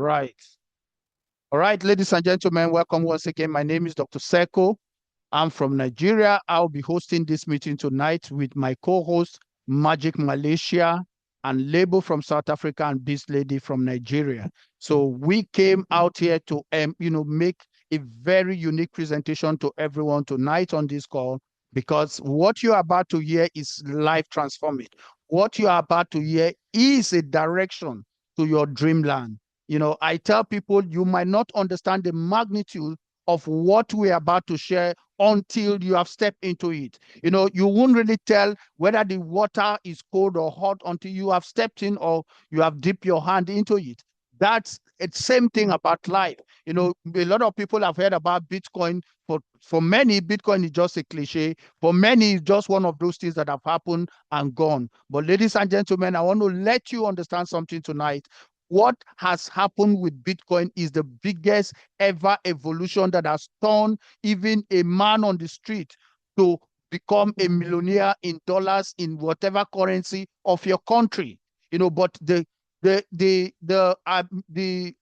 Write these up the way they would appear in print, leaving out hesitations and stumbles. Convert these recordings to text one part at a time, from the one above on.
right. All right, ladies and gentlemen, welcome once again. My name is Dr. Seko. I'm from Nigeria. I'll be hosting this meeting tonight with my co-host, Magic Malaysia, and Label from South Africa, and Beast Lady from Nigeria. So we came out here to, make a very unique presentation to everyone tonight on this call, because what you're about to hear is life transforming. What you are about to hear is a direction to your dreamland. I tell people you might not understand the magnitude of what we're about to share until you have stepped into it. You won't really tell whether the water is cold or hot until you have stepped in or you have dipped your hand into it. That's the same thing about life. A lot of people have heard about Bitcoin. For many, Bitcoin is just a cliche. For many, it's just one of those things that have happened and gone. But ladies and gentlemen, I want to let you understand something tonight. What has happened with Bitcoin is the biggest ever evolution that has turned even a man on the street to become a millionaire in dollars in whatever currency of your country. But the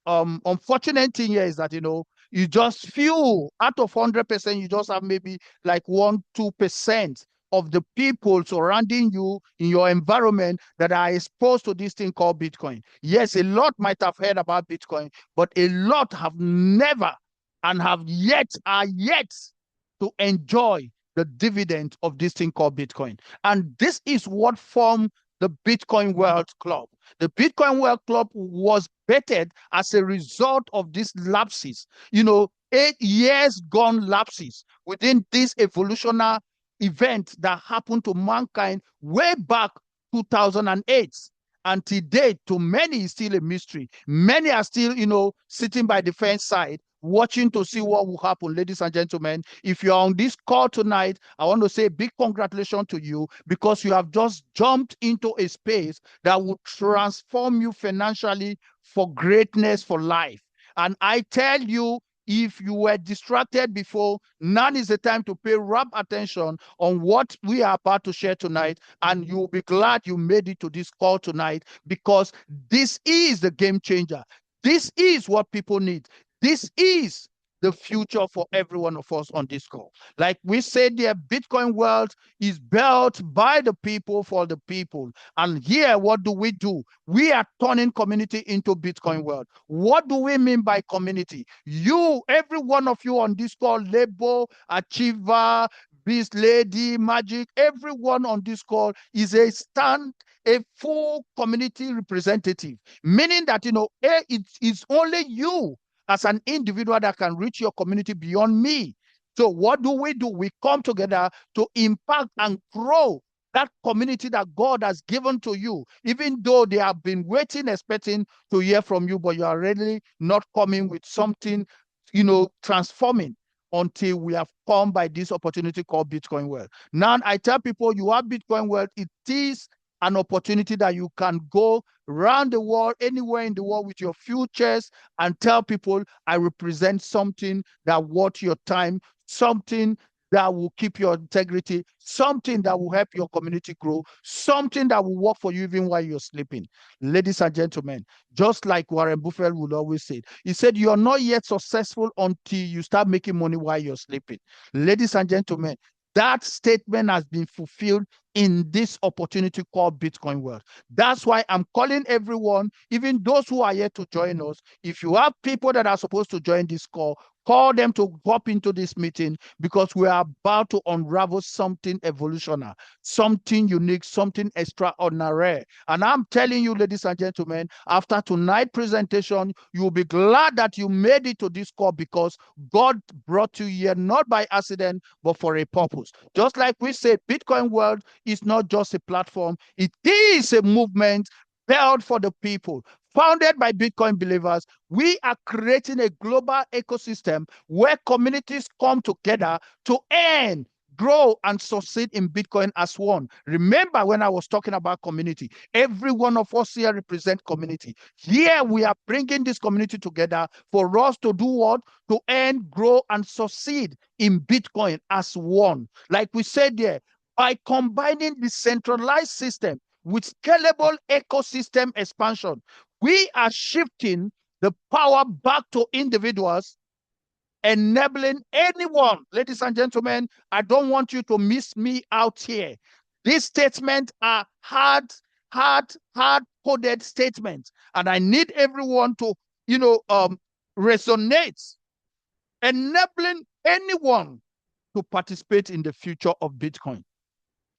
unfortunate thing here is that you just few out of 100%, you just have maybe like 1-2% of the people surrounding you in your environment that are exposed to this thing called Bitcoin. Yes, a lot might have heard about Bitcoin, but a lot have never and are yet to enjoy the dividend of this thing called Bitcoin. And this is what formed the Bitcoin World Club. The Bitcoin World Club was bettered as a result of these lapses, 8 years gone lapses within this evolutionary event that happened to mankind way back 2008. Until date, to many, is still a mystery. Many are still, sitting by the fence side, watching to see what will happen. Ladies and gentlemen, if you're on this call tonight, I want to say a big congratulations to you, because you have just jumped into a space that will transform you financially for greatness, for life. And I tell you, if you were distracted before, now is the time to pay rapt attention on what we are about to share tonight, and you'll be glad you made it to this call tonight, because this is the game changer. This is what people need. This is the future for every one of us on this call. Like we said, the Bitcoin world is built by the people for the people. And here, what do? We are turning community into Bitcoin world. What do we mean by community? You, every one of you on this call, Label, Achiever, Beast Lady, Magic, everyone on this call is a full community representative, meaning that, it's only you as an individual that can reach your community beyond me. So what do? We come together to impact and grow that community that God has given to you, even though they have been waiting, expecting to hear from you, but you are really not coming with something, transforming, until we have come by this opportunity called Bitcoin World. Now, I tell people, you have Bitcoin World. It is an opportunity that you can go around the world, anywhere in the world, with your futures, and tell people, I represent something that worth your time, something that will keep your integrity, something that will help your community grow, something that will work for you even while you're sleeping. Ladies and gentlemen, just like Warren Buffett would always say, he said, you're not yet successful until you start making money while you're sleeping. Ladies and gentlemen, that statement has been fulfilled in this opportunity called Bitcoin World. That's why I'm calling everyone, even those who are yet to join us. If you have people that are supposed to join this call, call them to hop into this meeting, because we are about to unravel something evolutionary, something unique, something extraordinary. And I'm telling you, ladies and gentlemen, after tonight's presentation, you'll be glad that you made it to this call, because God brought you here not by accident, but for a purpose. Just like we said, Bitcoin World is not just a platform, it is a movement built for the people. Founded by Bitcoin believers, we are creating a global ecosystem where communities come together to earn, grow, and succeed in Bitcoin as one. Remember when I was talking about community, every one of us here represent community. Here we are bringing this community together for us to do what? To earn, grow, and succeed in Bitcoin as one. Like we said there, by combining the centralized system with scalable ecosystem expansion, we are shifting the power back to individuals, enabling anyone. Ladies and gentlemen, I don't want you to miss me out here. These statements are hard coded statements, and I need everyone to, resonate, enabling anyone to participate in the future of Bitcoin.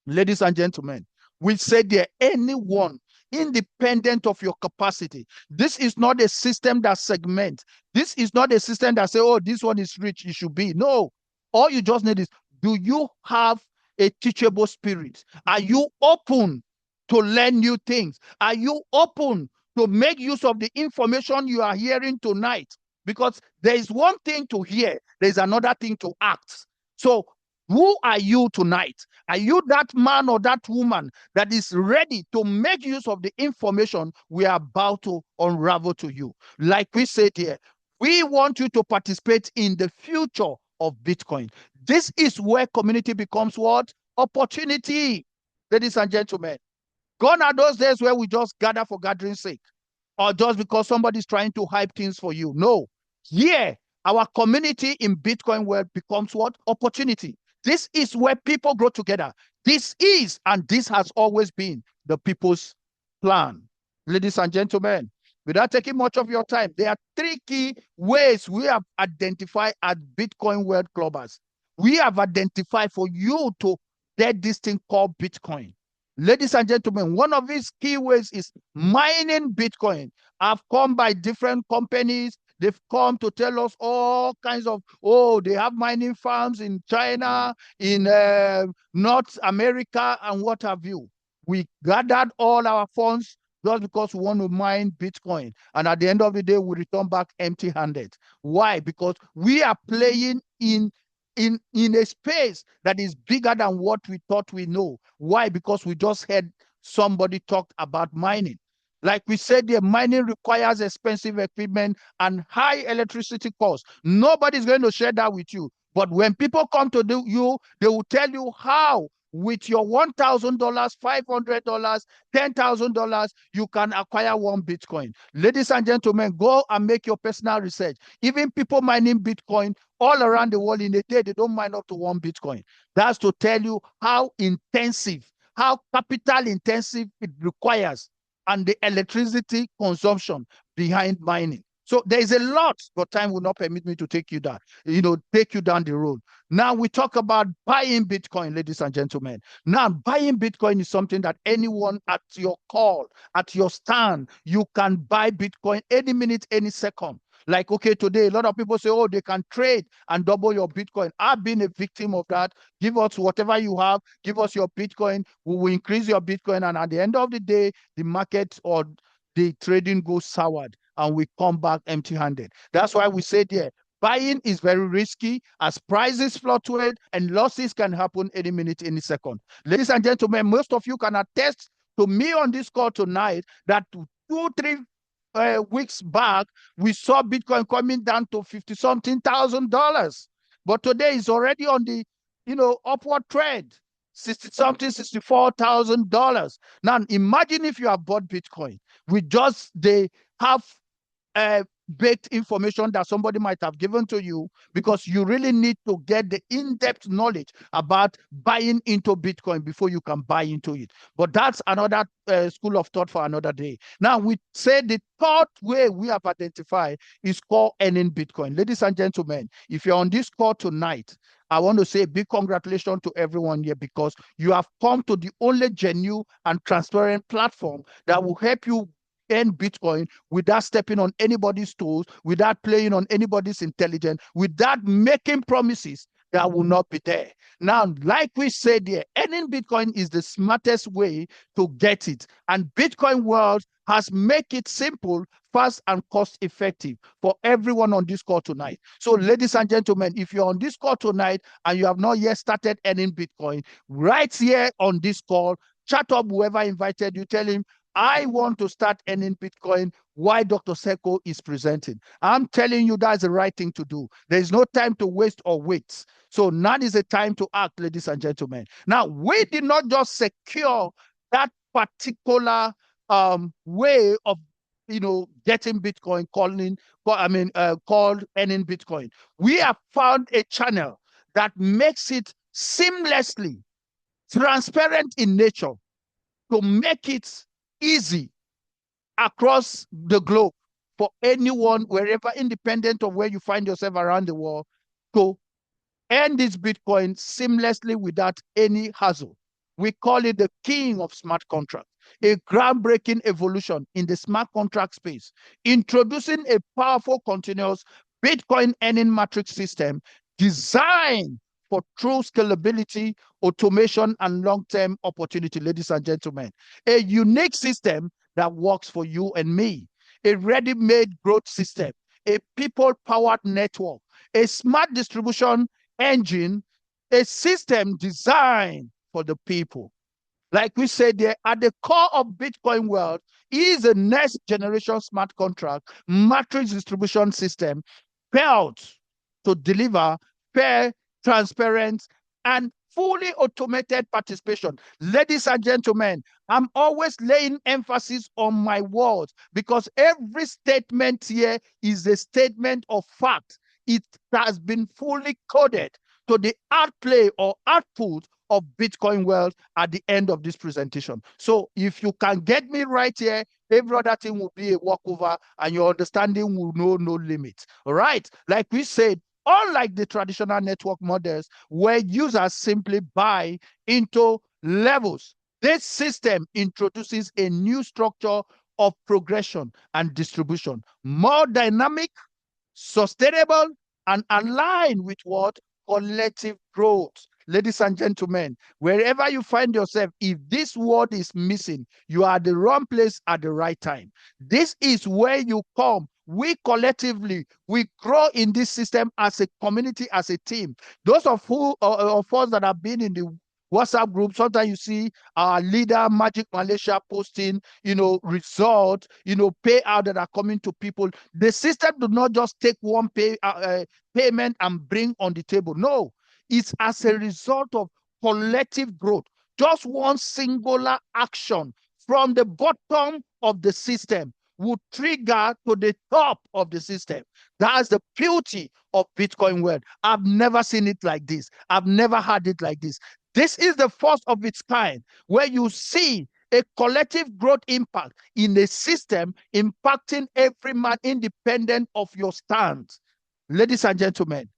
Ladies and gentlemen, we said there, anyone, independent of your capacity. This is not a system that segments. This is not a system that say, oh, this one is rich, it should be. No. All you just need is, do you have a teachable spirit? Are you open to learn new things? Are you open to make use of the information you are hearing tonight? Because there is one thing to hear, there's another thing to act. So who are you tonight? Are you that man or that woman that is ready to make use of the information we are about to unravel to you? Like we said here, we want you to participate in the future of Bitcoin. This is where community becomes what? Opportunity. Ladies and gentlemen, gone are those days where we just gather for gathering's sake, or just because somebody's trying to hype things for you. No. Here, our community in Bitcoin world becomes what? Opportunity. This is where people grow together. This is, and this has always been, the people's plan. Ladies and gentlemen, without taking much of your time, there are 3 key ways we have identified as Bitcoin World Clubbers. We have identified for you to get this thing called Bitcoin. Ladies and gentlemen, one of these key ways is mining Bitcoin. I've come by different companies. They've come to tell us all kinds of, oh, they have mining farms in China, in North America, and what have you. We gathered all our funds just because we want to mine Bitcoin. And at the end of the day, we return back empty-handed. Why? Because we are playing in a space that is bigger than what we thought we know. Why? Because we just heard somebody talk about mining. Like we said, the mining requires expensive equipment and high electricity costs. Nobody's going to share that with you. But when people come to you, they will tell you how, with your $1,000, $500, $10,000, you can acquire 1 Bitcoin. Ladies and gentlemen, go and make your personal research. Even people mining Bitcoin all around the world in a day, they don't mine up to 1 Bitcoin. That's to tell you how intensive, how capital intensive it requires, and the electricity consumption behind mining. So there is a lot, but time will not permit me to take you down, take you down the road. Now we talk about buying Bitcoin, ladies and gentlemen. Now buying Bitcoin is something that anyone at your call, at your stand, you can buy Bitcoin any minute, any second. Like, okay, today, a lot of people say, oh, they can trade and double your Bitcoin. I've been a victim of that. Give us whatever you have. Give us your Bitcoin. We will increase your Bitcoin. And at the end of the day, the market or the trading goes soured and we come back empty-handed. That's why we say there, buying is very risky as prices fluctuate and losses can happen any minute, any second. Ladies and gentlemen, most of you can attest to me on this call tonight that 2-3 weeks back, we saw Bitcoin coming down to $50-something thousand. But today it's already on the, upward trend, 60-something, $64,000. Now, imagine if you have bought Bitcoin with just the half baked information that somebody might have given to you, because you really need to get the in-depth knowledge about buying into Bitcoin before you can buy into it. But that's another school of thought for another day. Now, we say the third way we have identified is called earning Bitcoin. Ladies and gentlemen, if you're on this call tonight, I want to say a big congratulations to everyone here, because you have come to the only genuine and transparent platform that will help you earn Bitcoin without stepping on anybody's toes, without playing on anybody's intelligence, without making promises that will not be there. Now, like we said here, earning Bitcoin is the smartest way to get it. And Bitcoin World has made it simple, fast, and cost-effective for everyone on this call tonight. So, ladies and gentlemen, if you're on this call tonight and you have not yet started earning Bitcoin, right here on this call, chat up whoever invited you, tell him, I want to start earning Bitcoin. Why Dr. Seiko is presenting. I'm telling you, that's the right thing to do. There is no time to waste or wait. So now is the time to act, ladies and gentlemen. Now, we did not just secure that particular way of getting Bitcoin, called earning Bitcoin. We have found a channel that makes it seamlessly transparent in nature to make it easy across the globe for anyone, wherever, independent of where you find yourself around the world, to earn this Bitcoin seamlessly without any hassle. We call it the king of smart contracts, a groundbreaking evolution in the smart contract space, introducing a powerful continuous Bitcoin earning matrix system designed for true scalability, automation, and long-term opportunity, ladies and gentlemen. A unique system that works for you and me, a ready-made growth system, a people-powered network, a smart distribution engine, a system designed for the people. Like we said there, at the core of Bitcoin world is a next generation smart contract matrix distribution system built to deliver fair, transparent, and fully automated participation. Ladies and gentlemen, I'm always laying emphasis on my words because every statement here is a statement of fact. It has been fully coded to the outplay or output of Bitcoin world at the end of this presentation. So if you can get me right here, every other thing will be a walkover and your understanding will know no limit. All right. Like we said, unlike the traditional network models where users simply buy into levels, this system introduces a new structure of progression and distribution, more dynamic, sustainable, and aligned with what? Collective growth. Ladies and gentlemen, wherever you find yourself, if this word is missing, you are at the wrong place at the right time. This is where you come. We collectively, we grow in this system as a community, as a team. Those of us that have been in the WhatsApp group, sometimes you see our leader, Magic Malaysia, posting, results, payout that are coming to people. The system do not just take one payment and bring on the table. No, it's as a result of collective growth. Just one singular action from the bottom of the system would trigger to the top of the system. That's the beauty of Bitcoin world. I've never seen it like this. I've never had it like this. This is the first of its kind where you see a collective growth impact in a system impacting every man independent of your stance. Ladies and gentlemen,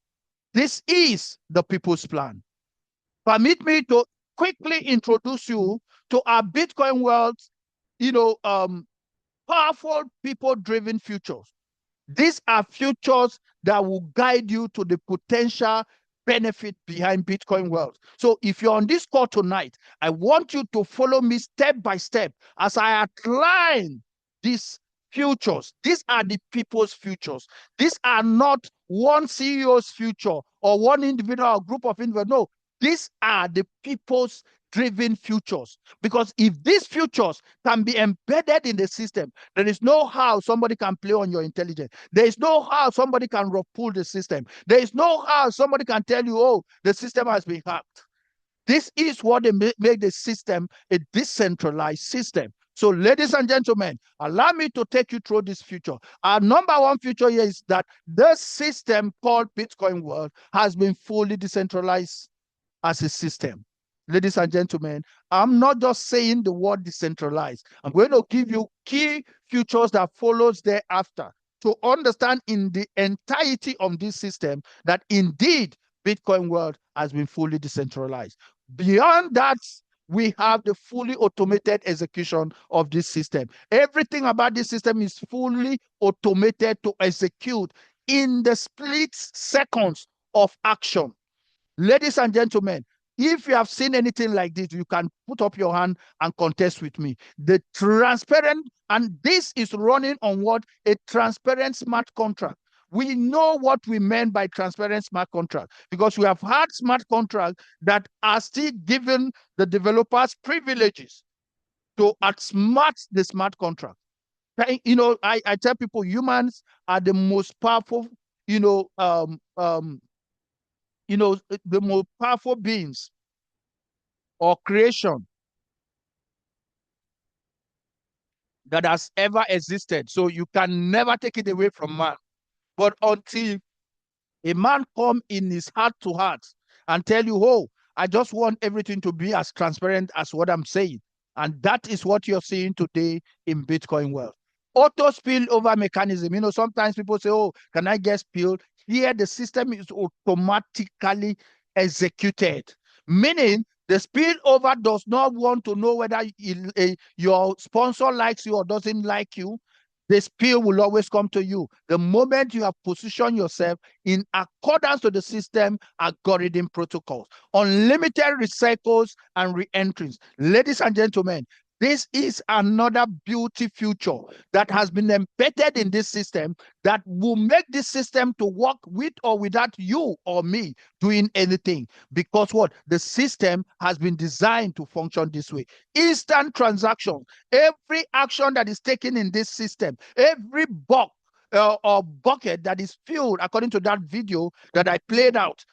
this is the people's plan. Permit me to quickly introduce you to our Bitcoin world, powerful people-driven futures. These are futures that will guide you to the potential benefit behind Bitcoin world. So if you're on this call tonight, I want you to follow me step by step as I outline these futures. These are the people's futures. These are not one CEO's future or one individual or group of individuals. No, these are the people's driven futures. Because if these futures can be embedded in the system, there is no how somebody can play on your intelligence. There is no how somebody can pull the system. There is no how somebody can tell you, oh, the system has been hacked. This is what they make the system a decentralized system. So, ladies and gentlemen, allow me to take you through this future. Our number one future here is that the system called Bitcoin world has been fully decentralized as a system. Ladies and gentlemen, I'm not just saying the word decentralized. I'm going to give you key features that follows thereafter to understand in the entirety of this system that indeed Bitcoin world has been fully decentralized. Beyond that, we have the fully automated execution of this system. Everything about this system is fully automated to execute in the split seconds of action. Ladies and gentlemen, if you have seen anything like this, you can put up your hand and contest with me. The transparent, and this is running on what? A transparent smart contract. We know what we meant by transparent smart contract because we have had smart contracts that are still giving the developers privileges to outsmart the smart contract. I tell people humans are the most powerful, the most powerful beings or creation that has ever existed. So you can never take it away from man. But until a man come in his heart to heart and tell you, oh, I just want everything to be as transparent as what I'm saying. And that is what you're seeing today in Bitcoin world. Auto spillover mechanism. Sometimes people say, oh, can I get spilled? Here, the system is automatically executed, meaning the spillover does not want to know whether your sponsor likes you or doesn't like you. The spill will always come to you. The moment you have positioned yourself in accordance to the system algorithm protocols, unlimited recycles and re-entries. Ladies and gentlemen, this is another beauty feature that has been embedded in this system that will make this system to work with or without you or me doing anything. Because what? The system has been designed to function this way. Instant transaction. Every action that is taken in this system, every box or bucket that is filled according to that video that I played out,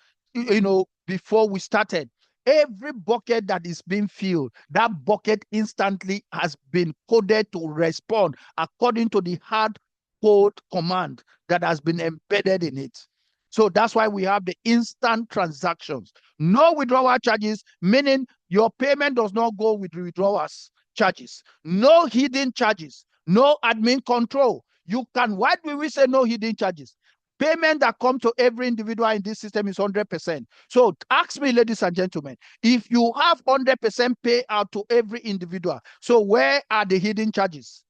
before we started, every bucket that is being filled, that bucket instantly has been coded to respond according to the hard code command that has been embedded in it. So that's why we have the instant transactions. No withdrawal charges, meaning your payment does not go with withdrawals charges. No hidden charges. No admin control. Why do we say no hidden charges? Payment that comes to every individual in this system is 100%. So ask me, ladies and gentlemen, if you have 100% payout to every individual, so where are the hidden charges?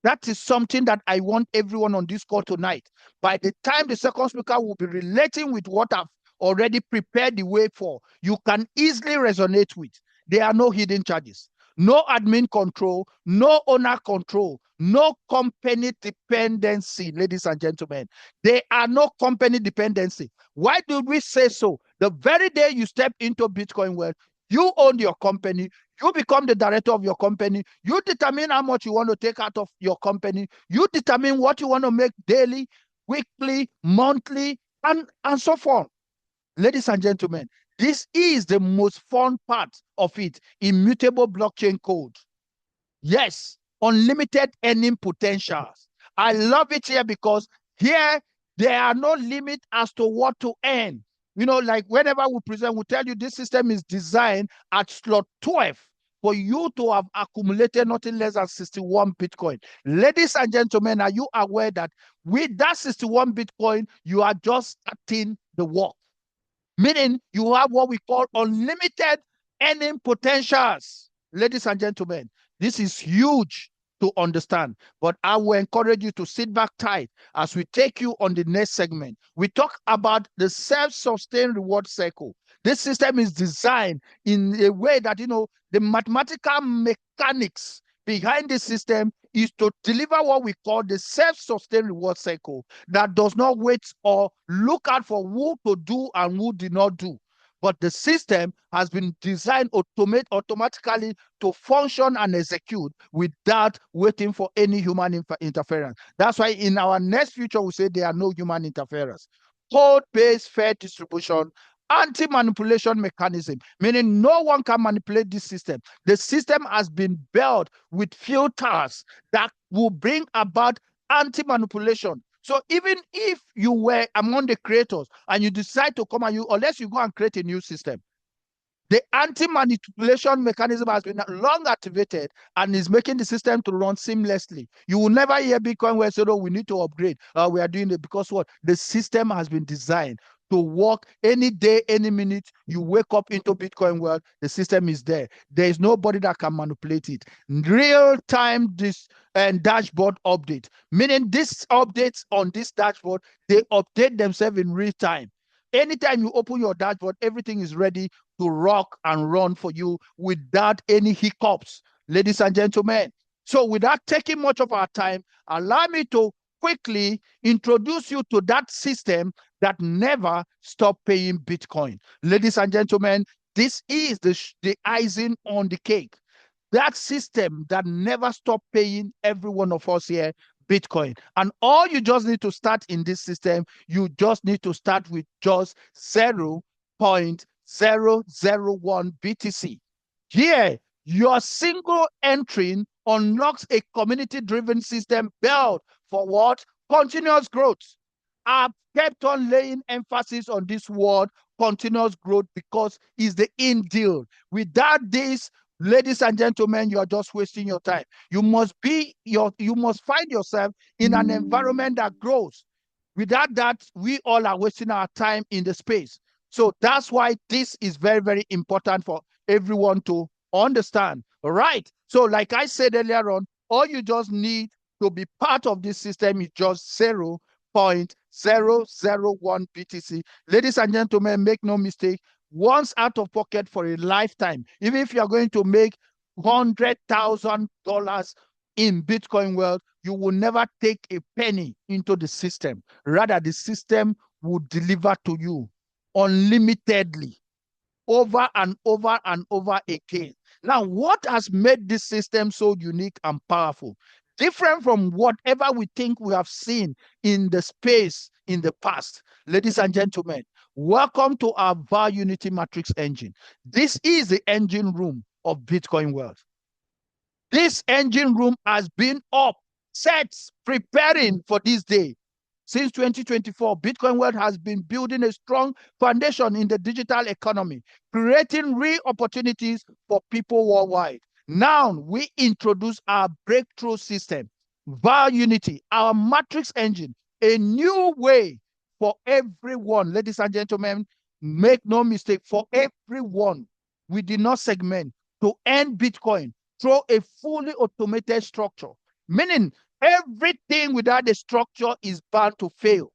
That is something that I want everyone on this call tonight. By the time the second speaker will be relating with what I've already prepared the way for, you can easily resonate with. There are no hidden charges, no admin control, no owner control, no company dependency, ladies and gentlemen. There are no company dependency. Why do we say so? The very day you step into Bitcoin world, you own your company. You become the director of your company. You determine how much you want to take out of your company. You determine what you want to make daily, weekly, monthly, and so forth. Ladies and gentlemen, this is the most fun part of it. Immutable blockchain code. Yes, unlimited earning potentials. I love it here because here there are no limit as to what to earn. Like whenever we present, we tell you this system is designed at slot 12 for you to have accumulated nothing less than 61 Bitcoin. Ladies and gentlemen, are you aware that with that 61 Bitcoin, you are just starting the work? Meaning you have what we call unlimited earning potentials. Ladies and gentlemen, this is huge to understand, but I will encourage you to sit back tight as we take you on the next segment. We talk about the self-sustained reward cycle. This system is designed in a way that, the mathematical mechanics behind this system is to deliver what we call the self-sustained reward cycle that does not wait or look out for who to do and who did not do. But the system has been designed automatically to function and execute without waiting for any human interference. That's why in our next future, we say there are no human interference. Code-based fair distribution, anti-manipulation mechanism, meaning no one can manipulate this system. The system has been built with filters that will bring about anti-manipulation. So even if you were among the creators and you decide to come unless you go and create a new system, the anti-manipulation mechanism has been long activated and is making the system to run seamlessly. You will never hear Bitcoin where say, "Oh, we need to upgrade. We are doing it," because what? The system has been designed to work any day, any minute. You wake up into Bitcoin world, the system is there. There is nobody that can manipulate it. Real-time dashboard update, meaning these updates on this dashboard, they update themselves in real time. Anytime you open your dashboard, everything is ready to rock and run for you without any hiccups, ladies and gentlemen. So without taking much of our time, allow me to quickly introduce you to that system that never stop paying Bitcoin. Ladies and gentlemen, this is the icing on the cake. That system that never stop paying every one of us here Bitcoin. And all you just need to start in this system, you just need to start with just 0.001 BTC. Here, your single entering unlocks a community-driven system built for what? Continuous growth. I've kept on laying emphasis on this word, continuous growth, because it's the in deal. Without this, ladies and gentlemen, you are just wasting your time. You must find yourself in an environment that grows. Without that, we all are wasting our time in the space. So that's why this is very, very important for everyone to understand. All right. So, like I said earlier on, all you just need to be part of this system is just 0.001 BTC. Ladies and gentlemen, make no mistake, once out of pocket for a lifetime, even if you're going to make $100,000 in Bitcoin world, you will never take a penny into the system. Rather, the system will deliver to you unlimitedly over and over and over again. Now, what has made this system so unique and powerful? Different from whatever we think we have seen in the space in the past. Ladies and gentlemen, welcome to our VAR Unity Matrix engine. This is the engine room of Bitcoin World. This engine room has been up, set, preparing for this day. Since 2024, Bitcoin World has been building a strong foundation in the digital economy, creating real opportunities for people worldwide. Now, we introduce our breakthrough system, VAR Unity, our matrix engine, a new way for everyone. Ladies and gentlemen, make no mistake, for everyone, we did not segment to earn Bitcoin through a fully automated structure, meaning everything without the structure is bound to fail.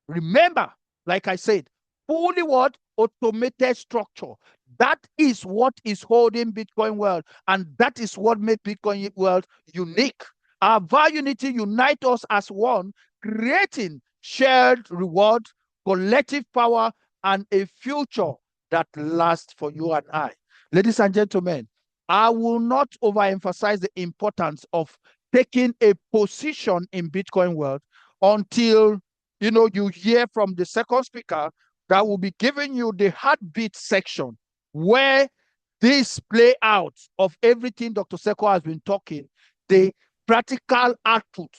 Remember, like I said, fully what? Automated structure. That is what is holding Bitcoin World, and that is what made Bitcoin World unique. Our VAR Unity unite us as one, creating shared reward, collective power, and a future that lasts for you and I. Ladies and gentlemen, I will not overemphasize the importance of taking a position in Bitcoin World until you hear from the second speaker that will be giving you the heartbeat section, where this play out of everything Dr. Seko has been talking, the practical output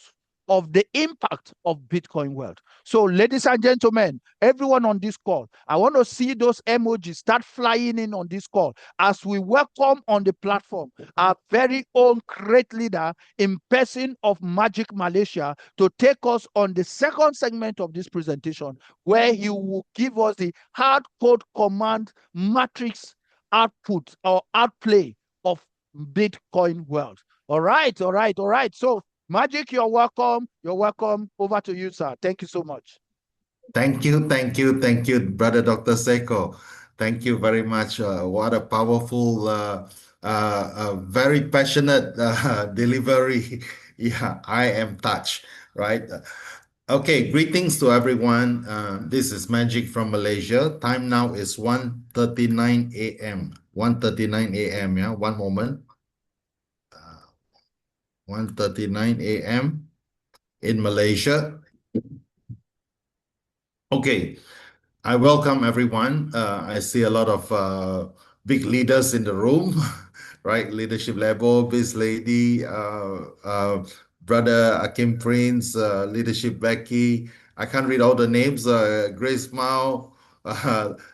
of the impact of Bitcoin World. So, ladies and gentlemen, everyone on this call, I want to see those emojis start flying in on this call as we welcome on the platform our very own great leader in person of Magic Malaysia to take us on the second segment of this presentation, where he will give us the hard code command matrix output or outplay of Bitcoin World. All right, all right, all right. So, Magic, you're welcome. You're welcome. Over to you, sir. Thank you so much. Thank you, Brother Dr. Seko. Thank you very much. What a powerful, very passionate delivery. Yeah, I am touched, right? Okay, greetings to everyone. This is Magic from Malaysia. Time now is 1:39 a.m. 1:39 a.m. Yeah, one moment. 1:39 a.m. in Malaysia. Okay, I welcome everyone. I see a lot of big leaders in the room, right? Leadership level, Biz Lady, Brother Akim Prince, Leadership Becky. I can't read all the names. Grace Mao,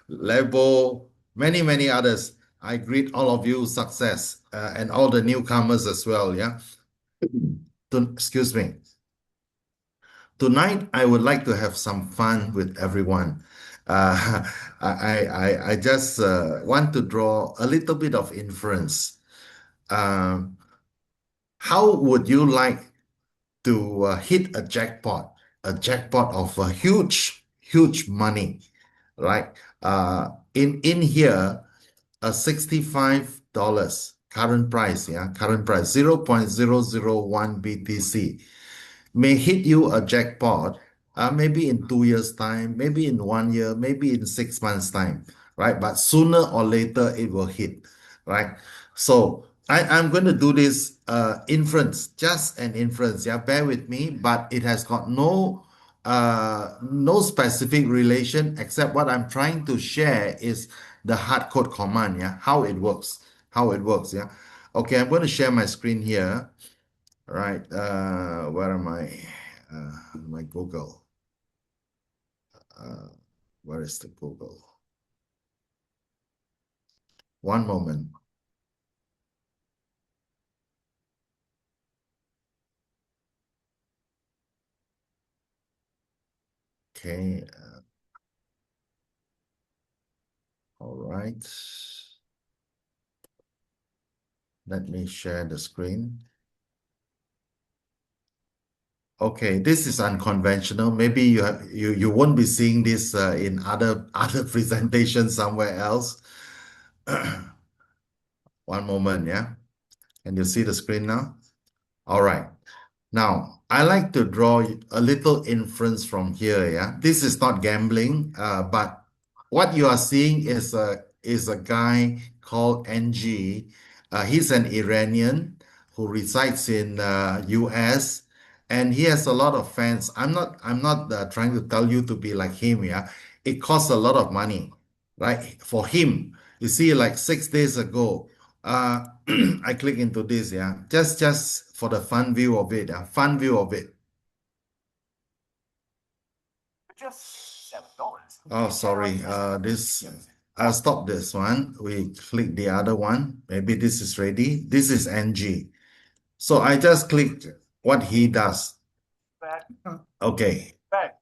Lebo, many others. I greet all of you success and all the newcomers as well. Yeah. Excuse me. Tonight, I would like to have some fun with everyone. I just want to draw a little bit of inference. How would you like to hit a jackpot of a huge money, right? In here, a $65 current price, yeah, current price 0.001 BTC may hit you a jackpot, maybe in 2 years' time, maybe in 1 year, maybe in 6 months' time, right? But sooner or later it will hit, right? So I'm going to do this inference, just an inference. Yeah, bear with me, but it has got no specific relation, except what I'm trying to share is the hard code command. Yeah, how it works. Yeah. Okay, I'm going to share my screen here. Right. Where am I? My Google. Uh, where is the Google? One moment. Okay. All right. Let me share the screen. Okay, this is unconventional. Maybe you won't be seeing this in other presentations somewhere else. One moment, yeah. Can you see the screen now? All right. Now, I like to draw a little inference from here, yeah. This is not gambling, but what you are seeing is a guy called NG. He's an Iranian who resides in US, and he has a lot of fans. I'm not trying to tell you to be like him, yeah. It costs a lot of money, right? For him, you see, like 6 days ago, I click into this, yeah, just for the fun view of it, yeah, fun view of it. Just $7. Oh, sorry. I'll stop this one. We click the other one. Maybe this is ready. This is NG. So I just clicked what he does. Back. Okay. Back.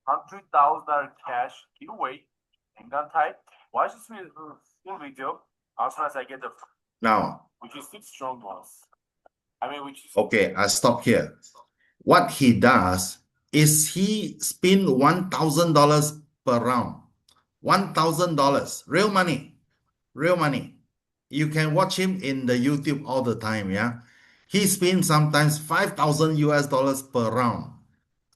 $100,000 cash giveaway. Hang tight. Watch this full video as soon as I get the now. Which is 6 strong ones. Okay, I stop here. What he does is he spin $1,000 per round. $1,000, real money, real money. You can watch him in the YouTube all the time, yeah. He spins sometimes 5,000 US dollars per round.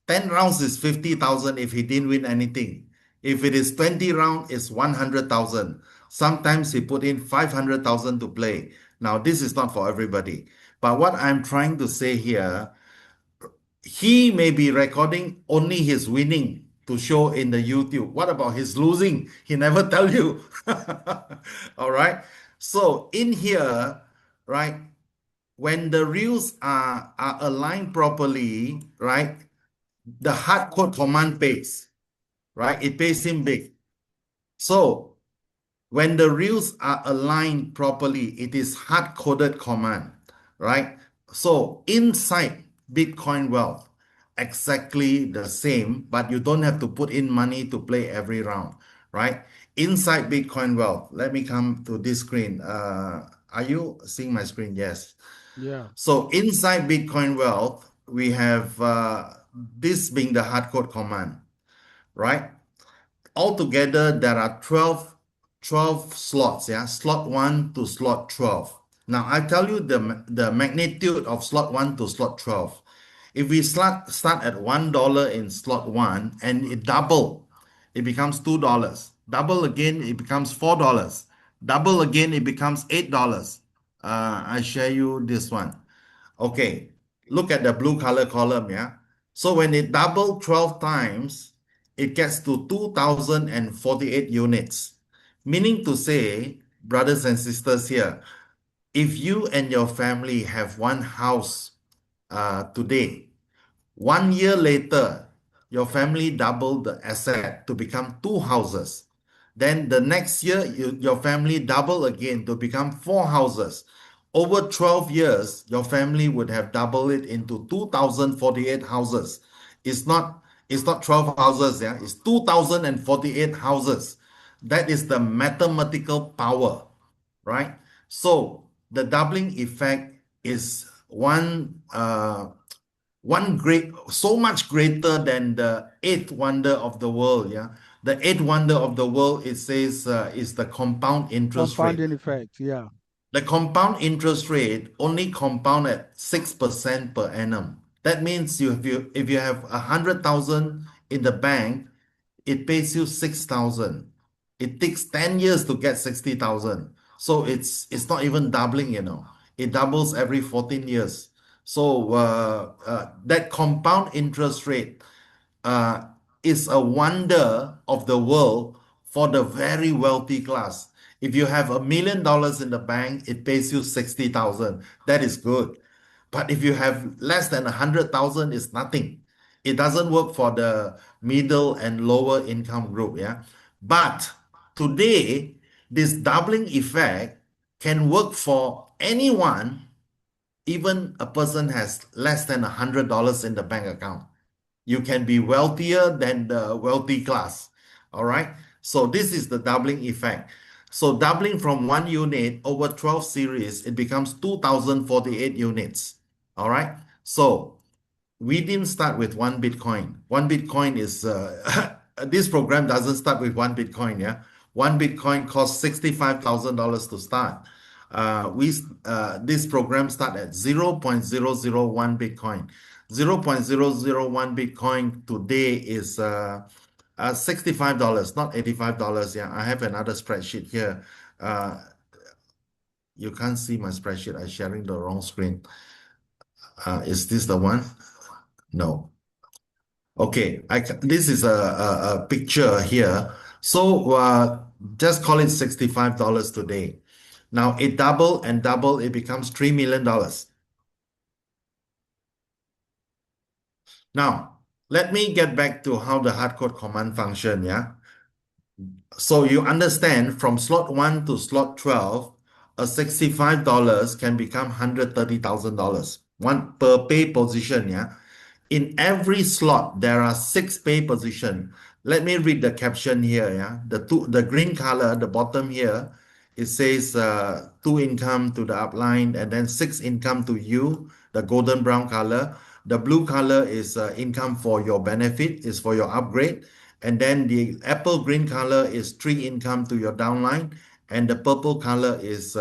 10 rounds is 50,000 if he didn't win anything. If it is 20 rounds, it's 100,000. Sometimes he put in 500,000 to play. Now, this is not for everybody. But what I'm trying to say here, he may be recording only his winning to show in the YouTube. What about his losing? He never tell you. All right. So in here, right, when the reels are aligned properly, right, the hard code command pays, right? It pays him big. So when the reels are aligned properly, it is hard-coded command, right? So inside Bitcoin Wealth, exactly the same, but you don't have to put in money to play every round, right? Inside Bitcoin Wealth, let me come to this screen. Are you seeing my screen? Yes. Yeah. So inside Bitcoin Wealth, we have this being the hard code command, right? Altogether, there are 12 slots, yeah, slot 1 to slot 12. Now, I tell you the magnitude of slot 1 to slot 12. If we start at $1 in slot 1 and it double, it becomes $2. Double again, it becomes $4. Double again, it becomes $8. I share you this one. Okay, look at the blue color column, yeah? So when it doubled 12 times, it gets to 2,048 units. Meaning to say, brothers and sisters here, if you and your family have one house today, 1 year later, your family doubled the asset to become 2 houses. Then the next year, your family double again to become 4 houses. Over 12 years, your family would have doubled it into 2,048 houses. It's not 12 houses, yeah, it's 2,048 houses. That is the mathematical power, right? So the doubling effect is one great, so much greater than the eighth wonder of the world. Yeah, the eighth wonder of the world, it says, is the compound interest rate. Compounding effect. Yeah. The compound interest rate only compound at 6% per annum. That means if you have 100,000 in the bank, it pays you 6,000. It takes 10 years to get 60,000. So it's not even doubling, you know. It doubles every 14 years. So that compound interest rate is a wonder of the world for the very wealthy class. If you have $1 million in the bank, it pays you 60,000. That is good. But if you have less than 100,000, it's nothing. It doesn't work for the middle and lower income group, yeah. But today, this doubling effect can work for anyone, even a person has less than $100 in the bank account. You can be wealthier than the wealthy class. All right. So this is the doubling effect. So doubling from 1 unit over 12 series, it becomes 2048 units. All right. So we didn't start with 1 Bitcoin. 1 Bitcoin is this program doesn't start with 1 Bitcoin. Yeah. 1 Bitcoin costs $65,000 to start. This program start at 0.001 Bitcoin. 0.001 Bitcoin today is $65, not $85. Yeah, I have another spreadsheet here. You can't see my spreadsheet. I'm sharing the wrong screen. Is this the one? No. Okay, this is a picture here. So just call it $65 today. Now it double and double, it becomes $3 million. Now, let me get back to how the hardcode command function, yeah? So you understand from slot 1 to slot 12, a $65 can become $130,000. One per pay position, yeah? In every slot, there are 6 pay position. Let me read the caption here, yeah? The green color, the bottom here, it says 2 income to the upline and then 6 income to you, the golden brown color. The blue color is income for your benefit, is for your upgrade. And then the apple green color is 3 income to your downline. And the purple color is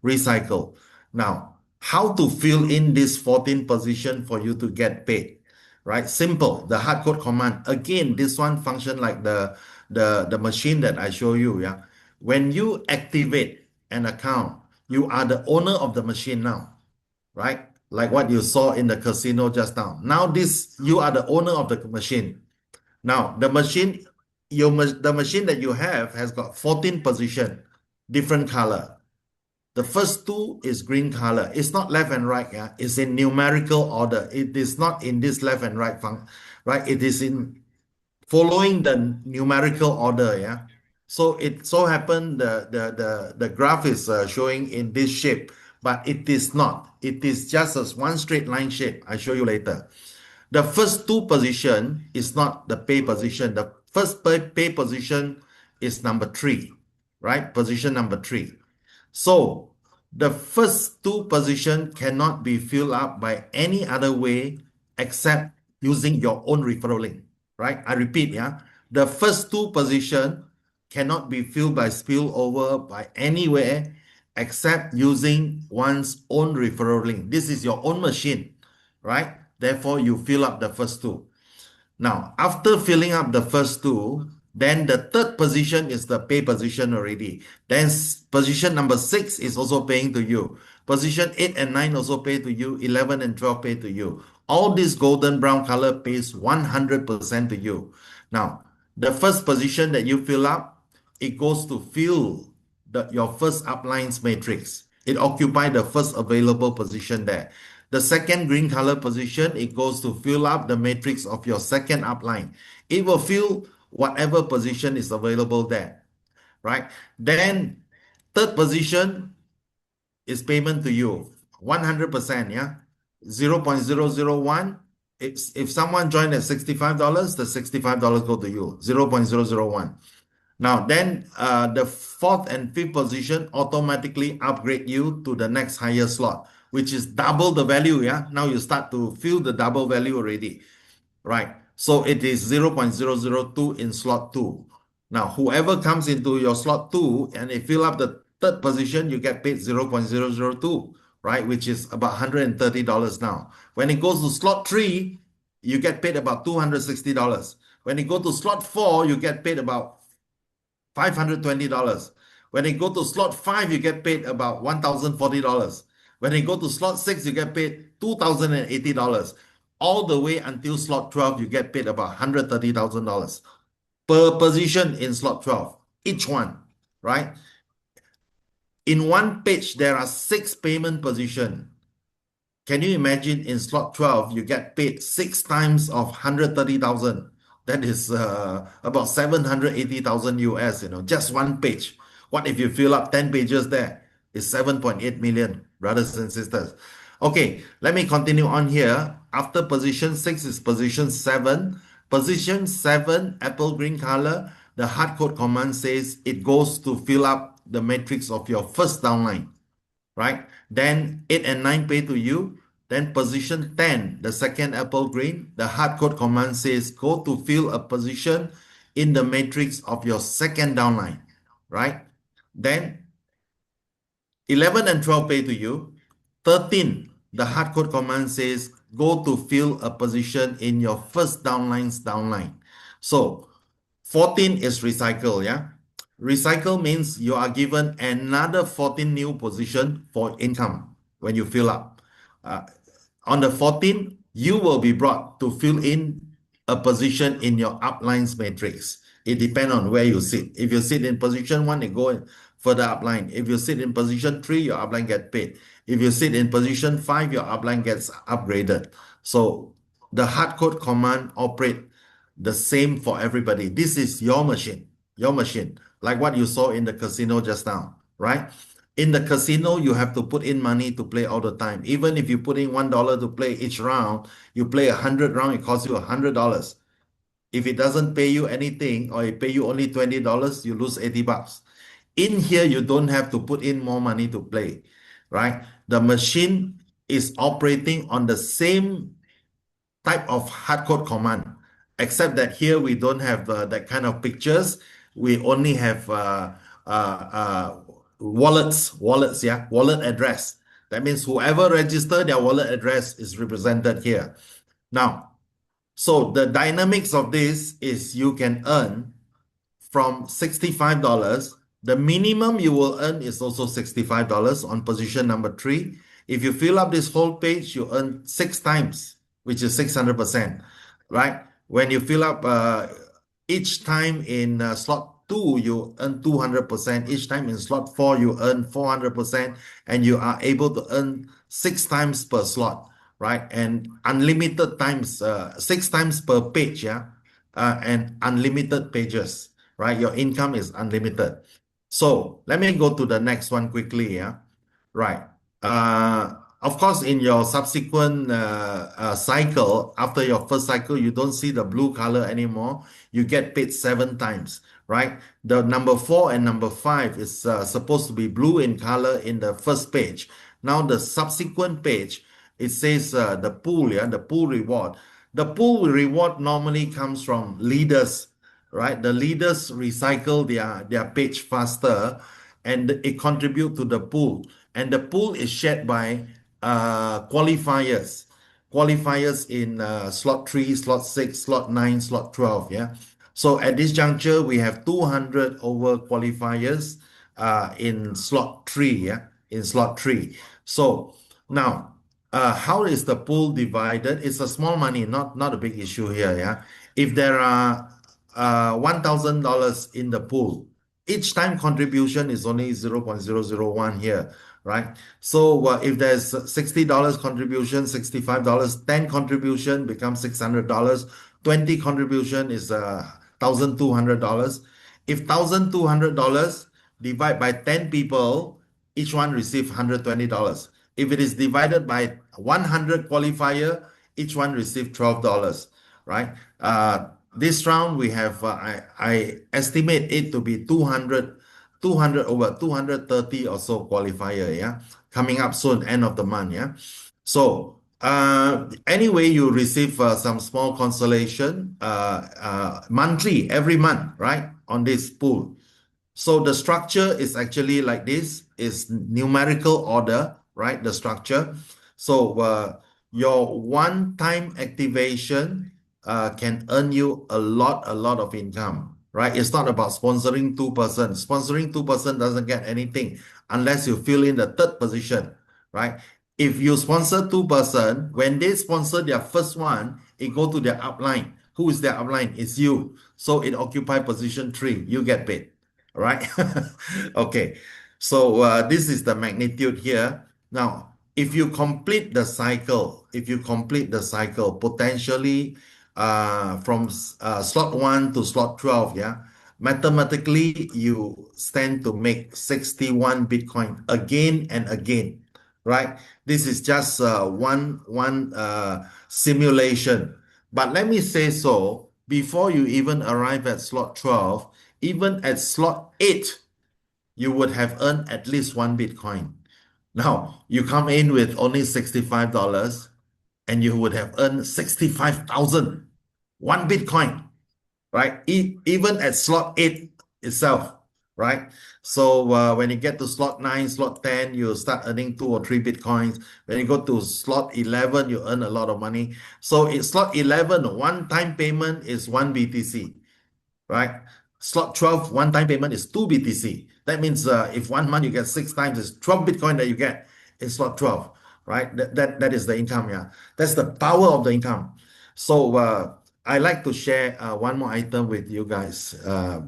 recycle. Now, how to fill in this 14 position for you to get paid? Right? Simple. The hardcode command. Again, this one function like the machine that I show you. Yeah. When you activate an account, you are the owner of the machine now, right? Like what you saw in the casino just now. Now you are the owner of the machine. Now the machine, the machine that you have has got 14 position, different color. The first 2 is green color. It's not left and right, yeah. It's in numerical order. It is not in this left and right right? It is in following the numerical order, yeah. So it so happened the graph is showing in this shape, but it is not. It is just as one straight line shape. I'll show you later. The first 2 position is not the pay position. The first pay position is number 3, right? Position number 3. So the first 2 position cannot be filled up by any other way except using your own referral link, right? I repeat, yeah. The first 2 position cannot be filled by spillover by anywhere except using one's own referral link. This is your own machine, right? Therefore, you fill up the first 2. Now, after filling up the first 2, then the third position is the pay position already. Then position number 6 is also paying to you. Position 8 and 9 also pay to you. 11 and 12 pay to you. All this golden brown color pays 100% to you. Now, the first position that you fill up, it goes to fill your first uplines matrix. It occupies the first available position there. The second green color position, it goes to fill up the matrix of your second upline. It will fill whatever position is available there, right? Then third position is payment to you, 100%, yeah? 0.001. If someone joined at $65, the $65 go to you, 0.001. Now, then the 4th and 5th position automatically upgrade you to the next higher slot, which is double the value, yeah? Now you start to feel the double value already, right? So it is 0.002 in slot 2. Now, whoever comes into your slot 2 and they fill up the third position, you get paid 0.002, right? Which is about $130 now. When it goes to slot 3, you get paid about $260. When you go to slot 4, you get paid about $520. When you go to slot 5, you get paid about $1,040. When you go to slot 6, you get paid $2,080. All the way until slot 12, you get paid about $130,000 per position in slot 12, each one, right? In one page, there are 6 payment positions. Can you imagine in slot 12, you get paid 6 times of 130,000? That is about 780,000 US, just one page. What if you fill up 10 pages there? It's 7.8 million, brothers and sisters. Okay, let me continue on here. After position 6 is position 7. Position 7, apple green color, the hard code command says it goes to fill up the matrix of your first downline, right? Then 8 and 9 pay to you. Then position 10, the second apple green, the hard code command says go to fill a position in the matrix of your second downline, right? Then 11 and 12 pay to you. 13, the hard code command says go to fill a position in your first downline's downline. So 14 is recycle, yeah? Recycle means you are given another 14 new position for income when you fill up. On the 14th, you will be brought to fill in a position in your uplines matrix. It depends on where you sit. If you sit in position 1, you go further upline. If you sit in position 3, your upline gets paid. If you sit in position 5, your upline gets upgraded. So the hard code command operate the same for everybody. This is your machine, like what you saw in the casino just now, right? In the casino, you have to put in money to play all the time. Even if you put in $1 to play each round, you play 100 rounds, it costs you $100. If it doesn't pay you anything, or it pay you only $20, you lose 80 bucks. In here, you don't have to put in more money to play, right? The machine is operating on the same type of hard code command, except that here we don't have that kind of pictures. We only have wallets, yeah, wallet address. That means whoever registered their wallet address is represented here. Now, so the dynamics of this is you can earn from $65. The minimum you will earn is also $65 on position number 3. If you fill up this whole page, you earn 6 times, which is 600%, right? When you fill up each time in slot 2, you earn 200%. Each time in slot 4, you earn 400%, and you are able to earn 6 times per slot, right? And unlimited times, 6 times per page, yeah? And unlimited pages, right? Your income is unlimited. So let me go to the next one quickly, yeah? Right. Of course, in your subsequent cycle, after your first cycle, you don't see the blue color anymore. You get paid 7 times, right? The number 4 and number 5 is supposed to be blue in color in the first page. Now, the subsequent page, it says the pool, yeah, the pool reward. The pool reward normally comes from leaders, right? The leaders recycle their page faster, and it contribute to the pool. And the pool is shared by qualifiers in slot 3, slot 6, slot 9, slot 12, yeah? So at this juncture, we have 200 over qualifiers in slot 3, yeah? In slot 3. So now, how is the pool divided? It's a small money, not a big issue here, yeah? If there are $1,000 in the pool, each time contribution is only 0.001 here, right? So if there's $60 contribution, $65, 10 contribution becomes $600, 20 contribution is $1,200. If $1,200 divide by 10 people, each one receive $120. If it is divided by 100 qualifier, each one receive $12, right? This round we have, I estimate it to be 200 over 230 or so qualifier, yeah, coming up soon, end of the month, yeah. So anyway, you receive some small consolation monthly, every month, right, on this pool. So the structure is actually like this, is numerical order, right, the structure. So your one-time activation can earn you a lot of income, right? It's not about sponsoring 2 persons. Sponsoring 2 persons doesn't get anything unless you fill in the 3rd position, right? If you sponsor 2 persons, when they sponsor their first one, it go to their upline. Who is their upline? It's you. So it occupy position 3. You get paid, right? Okay. So this is the magnitude here. Now, if you complete the cycle, potentially from slot 1 to slot 12, yeah, mathematically you stand to make 61 Bitcoin again and again, right? This is just one simulation. But let me say so, before you even arrive at slot 12, even at slot 8, you would have earned at least one Bitcoin. Now, you come in with only $65 and you would have earned 65,000, one Bitcoin, right? Even at slot 8 itself, right? So when you get to slot 9, slot 10, you start earning 2 or 3 Bitcoins. When you go to slot 11, you earn a lot of money. So in slot 11, one-time payment is 1 BTC, right? Slot 12, one-time payment is 2 BTC. That means if 1 month you get 6 times, it's 12 Bitcoin that you get in slot 12, right? That is the income, yeah. That's the power of the income. So I like to share one more item with you guys,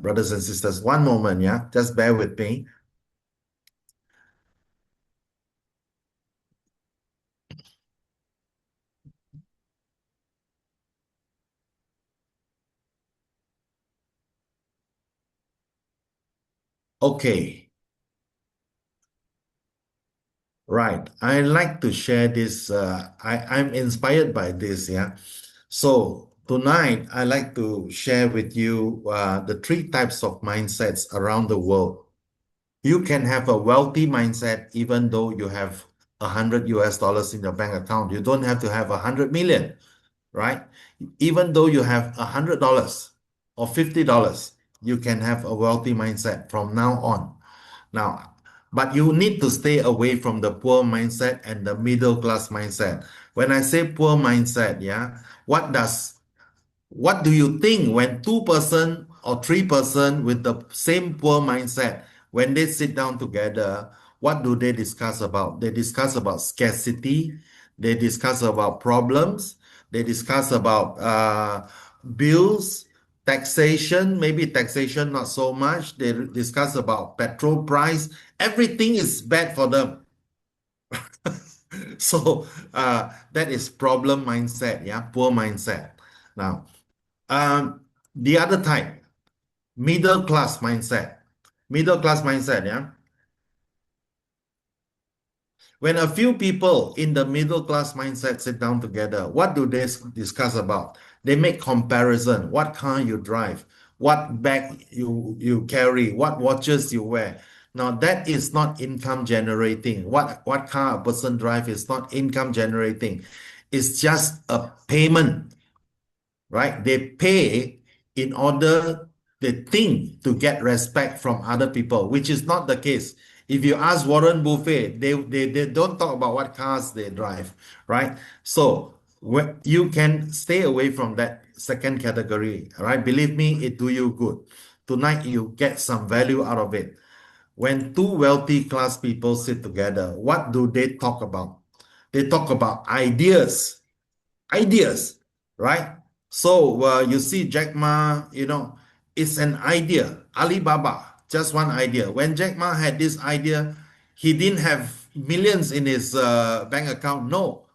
brothers and sisters. One moment, yeah. Just bear with me. Okay, right. I like to share this. I'm inspired by this, yeah. So tonight, I like to share with you the 3 types of mindsets around the world. You can have a wealthy mindset even though you have $100 in your bank account. You don't have to have 100 million, right? Even though you have $100 or $50, you can have a wealthy mindset from now on. Now, but you need to stay away from the poor mindset and the middle class mindset. When I say poor mindset, yeah, what do you think when 2 person or 3 person with the same poor mindset, when they sit down together, what do they discuss about? They discuss about scarcity, they discuss about problems, they discuss about bills, taxation, maybe taxation not so much. They discuss about petrol price. Everything is bad for them. So that is problem mindset, yeah, poor mindset. Now, the other type, middle class mindset. Middle class mindset, yeah. When a few people in the middle class mindset sit down together, what do they discuss about? They make comparison. What car you drive, what bag you carry, what watches you wear. Now that is not income generating. What car a person drive is not income generating. It's just a payment, right? They pay in order they think to get respect from other people, which is not the case. If you ask Warren Buffett, they don't talk about what cars they drive, right? So you can stay away from that second category, right? Believe me, it do you good. Tonight you get some value out of it. When two wealthy class people sit together, what do they talk about? They talk about ideas, right? So you see Jack Ma, it's an idea. Alibaba, just one idea. When Jack Ma had this idea, he didn't have millions in his bank account. No,